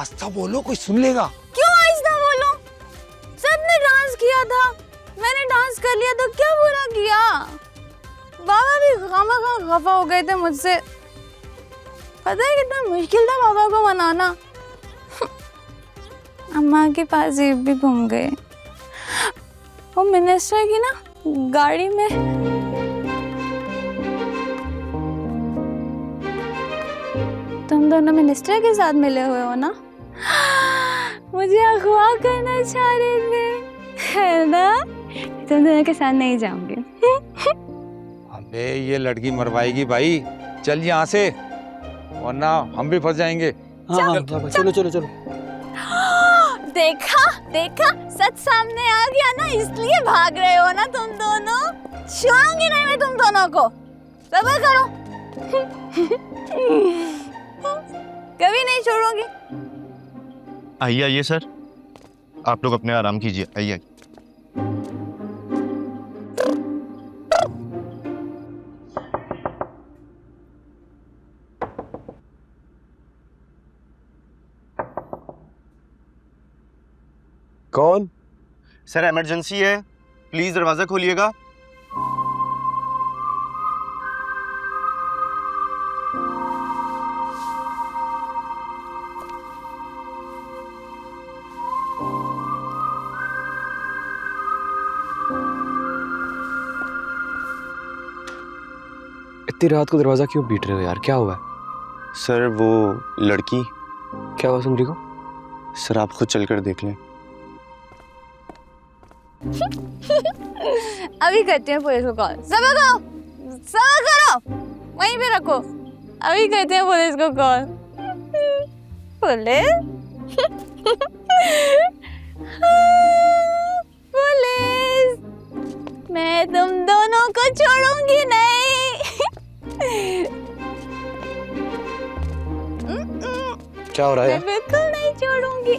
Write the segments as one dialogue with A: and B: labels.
A: आस्था बोलो, कोई सुन लेगा।
B: क्यों आहिस्ता बोलो? सबने डांस किया था, मैंने डांस कर लिया तो क्या बुरा किया? बाबा भी खामखा खफा हो गए थे मुझसे। पता है कितना मुश्किल था बाबा को मनाना। अम्मा के पास ये भी घूम गए। वो मिनिस्टर की ना गाड़ी में तुम दोनों मिनिस्टर के साथ मिले हुए हो ना? मुझे अगवा करना चाह रहे थे, है ना? तुम दोनों के साथ नहीं जाऊंगी।
A: अबे ये लड़की मरवाएगी भाई, चल यहाँ से, वरना हम भी फंस जाएंगे।
C: हाँ, चलो चलो चलो।
B: देखा देखा, सच सामने आ गया ना, इसलिए भाग रहे हो ना तुम दोनों। छोड़ूंगी नहीं मैं तुम दोनों को, सब्र करो। कभी नहीं छोड़ूंगी।
D: आइए आइए सर, आप लोग अपने आराम कीजिए, आइए।
C: कौन?
D: सर इमरजेंसी है, प्लीज दरवाजा खोलिएगा।
C: इतनी रात को दरवाजा क्यों पीट रहे हो यार, क्या हुआ है?
D: सर वो लड़की।
C: क्या हुआ सुंदरी को?
D: सर आप खुद चलकर देख लें।
B: अभी करते हैं पुलिस को कॉल। सब्र करो, वहीं पे रखो। अभी करते हैं पुलिस को कॉल। पुलिस पुलिस, मैं तुम दोनों को छोड़ूंगी नहीं।
C: क्या हो रहा है?
B: मैं बिल्कुल नहीं छोड़ूंगी।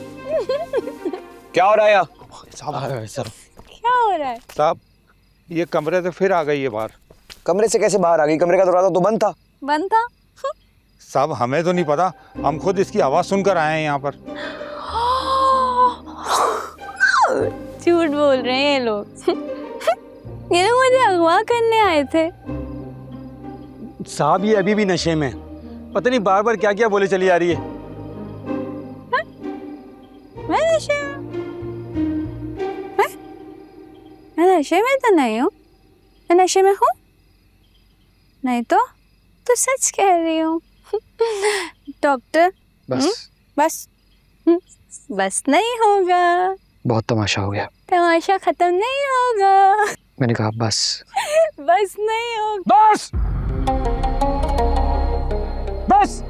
C: क्या हो रहा है?
A: सर
B: क्या हो रहा है?
A: साहब, ये कमरे से फिर आ गई है बाहर।
C: कमरे से कैसे बाहर आ गई? कमरे का दरवाजा तो बंद था।
B: बंद था?
A: साहब हमें तो नहीं पता, हम खुद इसकी आवाज सुनकर आए हैं यहाँ पर।
B: झूठ बोल रहे हैं ये लोग। ये लोग मुझे अगवा करने आए थे।
E: साहब ये अभी भी नशे में, पता नहीं बार बार क्या क्या बोले चली आ रही है।
B: मैं नशे में? मैं नशे में तो नहीं हूँ। मैं नशे में हूँ नहीं तो सच कह रही हूँ। डॉक्टर बस बस नहीं होगा।
C: बहुत तमाशा हो गया।
B: तमाशा खत्म नहीं होगा।
C: मैंने कहा बस।
B: बस नहीं होगा।
E: बस बस।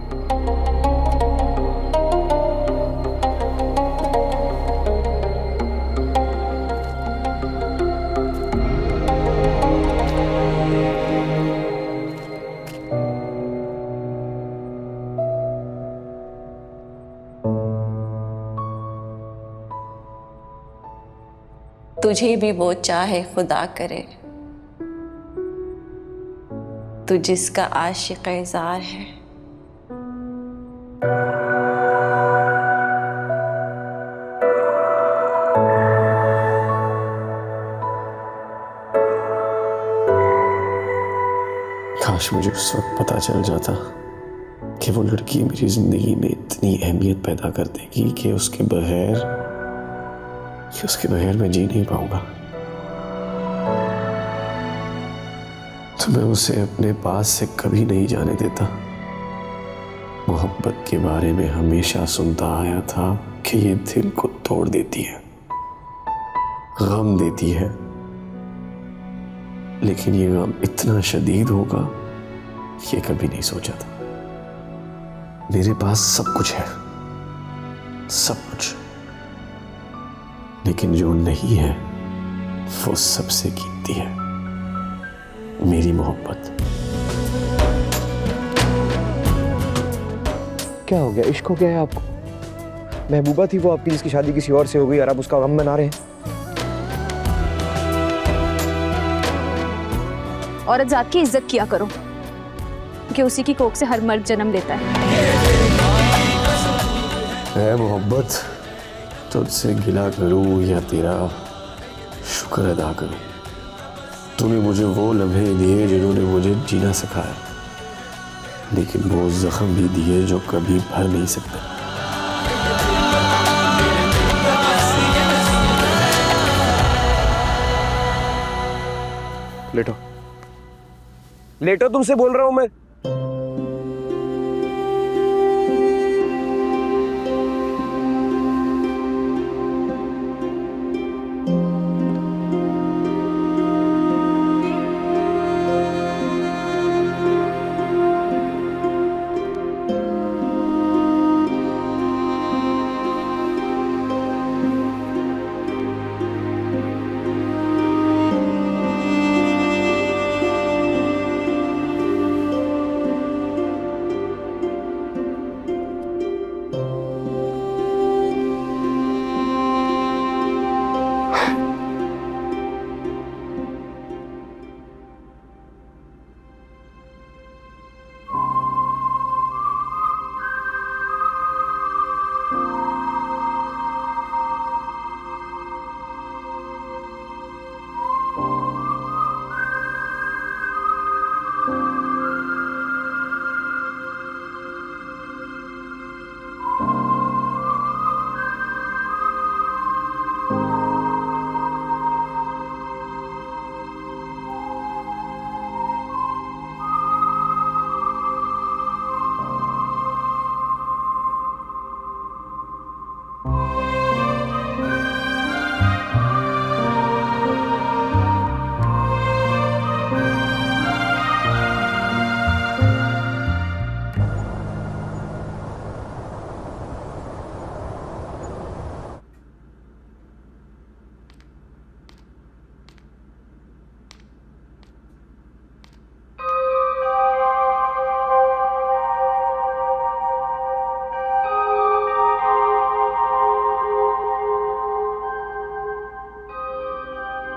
F: तुझे भी वो चाहे खुदा करे, तू जिसका आशिक़ ज़ार है।
G: काश मुझे उस वक्त पता चल जाता कि वो लड़की मेरी जिंदगी में इतनी अहमियत पैदा कर देगी कि उसके बगैर मैं जी नहीं पाऊंगा। तो मैं उसे अपने पास से कभी नहीं जाने देता। मोहब्बत के बारे में हमेशा सुनता आया था कि ये दिल को तोड़ देती है, गम देती है, लेकिन ये गम इतना शदीद होगा ये कभी नहीं सोचा था। मेरे पास सब कुछ है, सब कुछ, लेकिन जो नहीं है वो सबसे कीमती है, मेरी मोहब्बत।
C: क्या हो गया? इश्क हो गया है आपको? महबूबा थी वो आपकी जिसकी शादी किसी और से हो गई और आप उसका गम मना रहे हैं।
B: औरत जात की इज्जत किया करो कि उसी की कोख से हर मर्द जन्म लेता है।
G: है मोहब्बत, तुझसे गिला करूं या तेरा शुक्र अदा करूं। तूने मुझे वो लम्हे दिए जिन्होंने मुझे जीना सिखाया, लेकिन वो जख्म भी दिए जो कभी भर नहीं सकते।
C: लेटो, लेटो, तुमसे बोल रहा हूं मैं।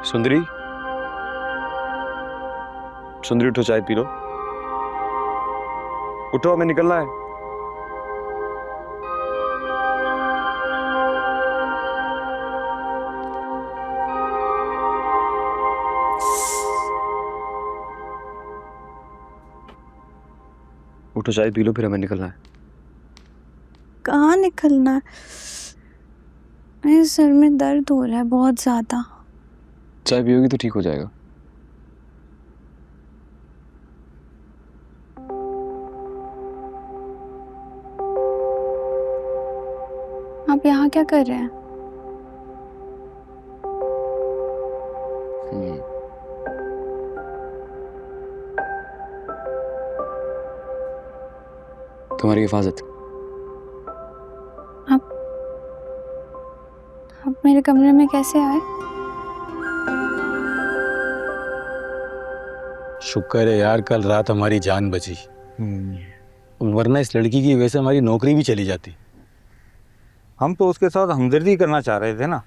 C: सुंदरी, सुंदरी उठो, चाय पी लो। उठो, हमें निकलना है। उठो, चाय पी लो, फिर हमें निकलना है।
B: कहाँ निकलना है? मेरे सर में दर्द हो रहा है बहुत ज्यादा।
C: चाय पियोगी तो ठीक हो जाएगा।
B: आप यहाँ क्या कर रहे हैं?
C: तुम्हारी हिफाजत।
B: आप मेरे कमरे में कैसे आए?
E: शुक्र है यार, कल रात हमारी जान बची, वरना इस लड़की की वजह से हमारी नौकरी भी चली जाती।
A: हम तो उसके साथ हमदर्दी करना चाह रहे थे ना,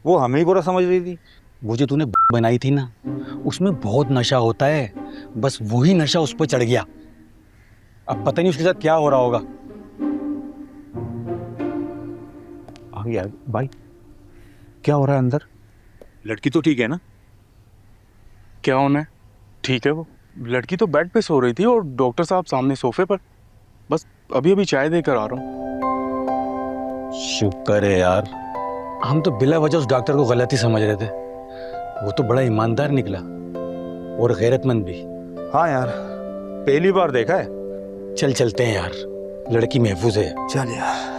A: वो हमें ही बुरा समझ रही थी।
E: वो जो तूने बनाई थी ना, उसमें बहुत नशा होता है, बस वही नशा उस पर चढ़ गया। अब पता नहीं उसके साथ क्या हो रहा होगा। आ गया भाई, क्या हो रहा है अंदर?
H: लड़की तो ठीक है ना? क्या होना है? ठीक है वो लड़की तो बेड पे सो रही थी और डॉक्टर साहब सामने सोफे पर। बस अभी अभी चाय देकर आ रहा हूँ।
E: शुक्र है यार, हम तो बिला वजह उस डॉक्टर को गलत ही समझ रहे थे। वो तो बड़ा ईमानदार निकला और गैरतमंद भी।
A: हाँ यार, पहली बार देखा है।
E: चल चलते हैं यार, लड़की महफूज है।
A: चल यार।